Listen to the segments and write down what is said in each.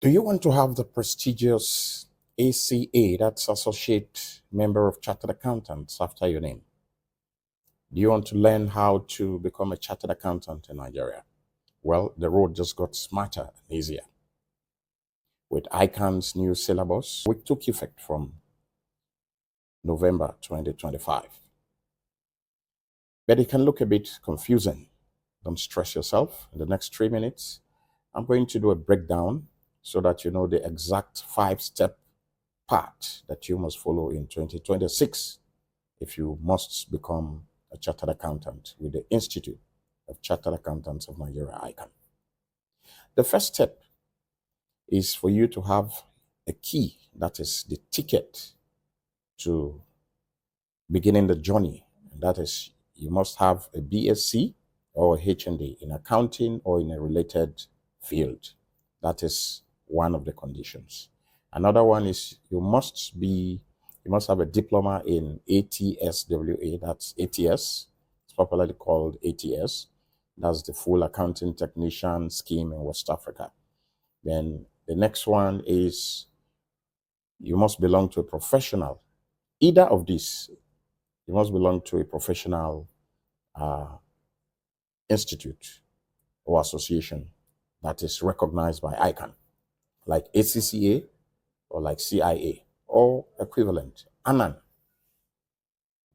Do you want to have the prestigious ACA, that's Associate Member of Chartered Accountants, after your name? Do you want to learn how to become a chartered accountant in Nigeria? Well, the road just got smarter and easier. With ICAN's new syllabus, which took effect from November 2025. But it can look a bit confusing. Don't stress yourself. In the next 3 minutes, I'm going to do a breakdown so that you know the exact 5-step path that you must follow in 2026 if you must become a chartered accountant with the Institute of Chartered Accountants of Nigeria, ICAN. The first step is for you to have a key, that is the ticket to beginning the journey. And that is, you must have a BSc or a HND in accounting or in a related field. That is one of the conditions. Another one is you must have a diploma in ATSWA, that's ATS, it's popularly called ATS. That's the full accounting technician scheme in West Africa. Then the next one is you must belong to a professional. Either of these, you must belong to a professional institute or association that is recognized by ICAN, like ACCA or like CIA or equivalent, ANAN.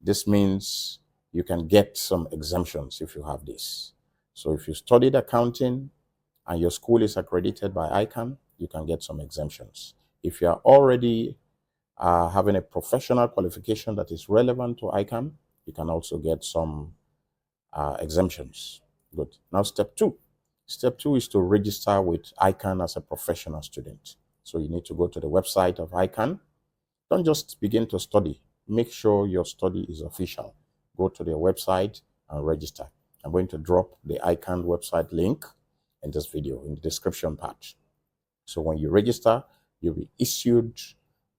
This means you can get some exemptions if you have this. So if you studied accounting and your school is accredited by ICAN, you can get some exemptions. If you are already having a professional qualification that is relevant to ICAN, you can also get some exemptions. Good. Now, step two. Step two is to register with ICAN as a professional student. So you need to go to the website of ICAN. Don't just begin to study. Make sure your study is official. Go to their website and register. I'm going to drop the ICAN website link in this video, in the description part. So when you register, you'll be issued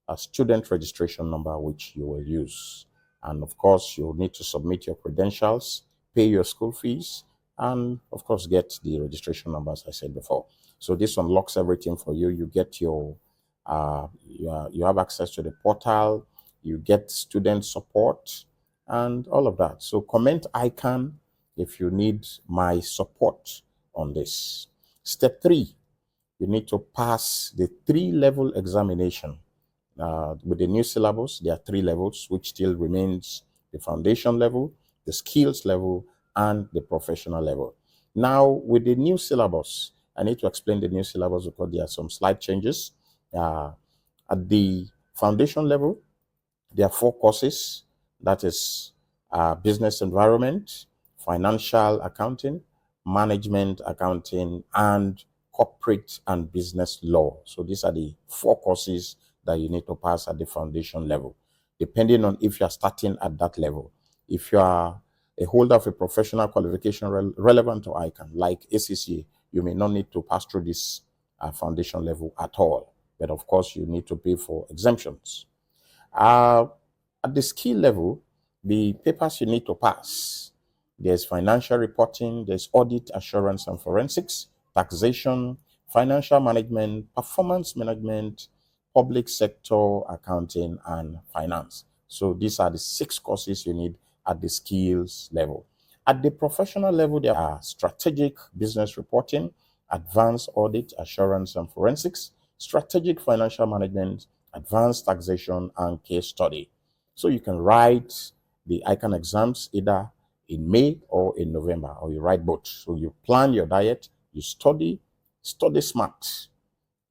a student registration number, which you will use. And of course, you'll need to submit your credentials, pay your school fees, and of course, get the registration number, as I said before. So this unlocks everything for you. You get your, you have access to the portal, you get student support, and all of that. So comment ICAN if you need my support on this. Step three, you need to pass the 3-level examination. With the new syllabus, there are 3 levels, which still remains the foundation level, the skills level, and the professional level. Now, with the new syllabus, I need to explain the new syllabus because there are some slight changes. At the foundation level, there are 4 courses. That is business environment, financial accounting, management accounting, and corporate and business law. So these are the 4 courses that you need to pass at the foundation level, depending on if you are starting at that level. If you are a holder of a professional qualification relevant to ICAN, like ACCA, you may not need to pass through this foundation level at all. But of course, you need to pay for exemptions. At the skill level, the papers you need to pass, there's financial reporting, there's audit, assurance and forensics, taxation, financial management, performance management, public sector accounting, and finance. So these are the 6 courses you need at the skills level. At the professional level, there are strategic business reporting, advanced audit, assurance and forensics, strategic financial management, advanced taxation, and case study. So you can write the ICAN exams either in May or in November, or you write both. So you plan your diet, you study smart,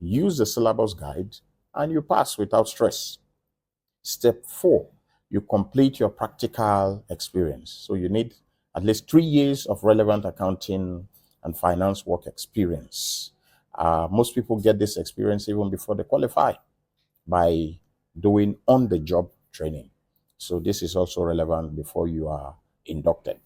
use the syllabus guide, and you pass without stress. Step 4, you complete your practical experience. So you need at least 3 years of relevant accounting and finance work experience. Most people get this experience even before they qualify by doing on-the-job training. So this is also relevant before you are inducted.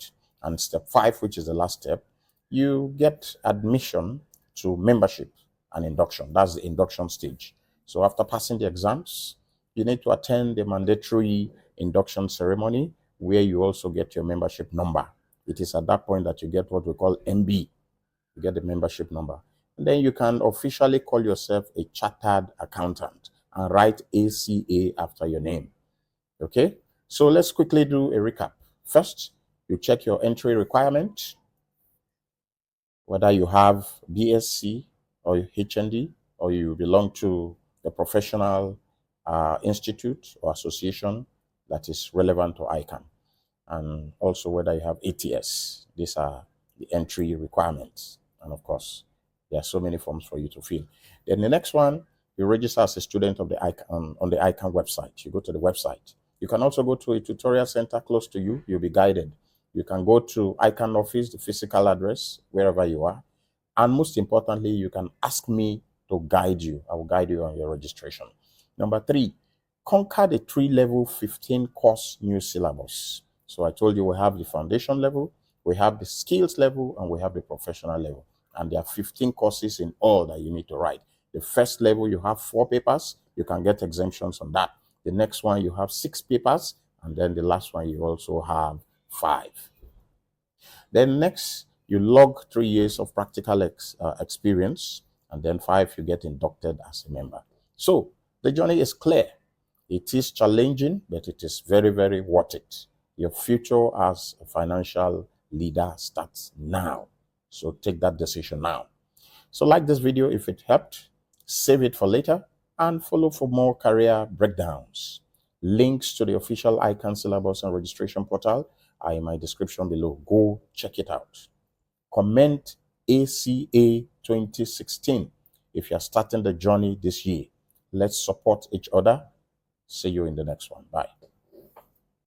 And step 5, which is the last step, you get admission to membership and induction. That's the induction stage. So after passing the exams, you need to attend the mandatory induction ceremony where you also get your membership number. It is at that point that you get what we call MB. You get the membership number. then you can officially call yourself a chartered accountant and write ACA after your name. Okay, so let's quickly do a recap. First, you check your entry requirement, whether you have BSc or HND, or you belong to the professional institute or association that is relevant to ICAN, and also whether you have ATS. These are the entry requirements. And of course, there are so many forms for you to fill. Then the next one, you register as a student of the ICAN on the ICAN website. You go to the website. You can also go to a tutorial center close to you. You'll be guided. You can go to ICAN office, the physical address, wherever you are. And most importantly, you can ask me to guide you. I will guide you on your registration. Number 3, conquer the 3-level 15-course new syllabus. So I told you we have the foundation level, we have the skills level, and we have the professional level. And there are 15 courses in all that you need to write. The first level, you have 4 papers. You can get exemptions on that. The next one, you have 6 papers. And then the last one, you also have 5. Then next, you log 3 years of practical experience. And then 5, you get inducted as a member. So the journey is clear. It is challenging, but it is very, very worth it. Your future as a financial leader starts now. So take that decision now. So like this video if it helped, save it for later, and follow for more career breakdowns. Links to the official ICAN syllabus and registration portal are in my description below. Go check it out. Comment ACA 2016 if you're starting the journey this year. Let's support each other. See you in the next one. Bye.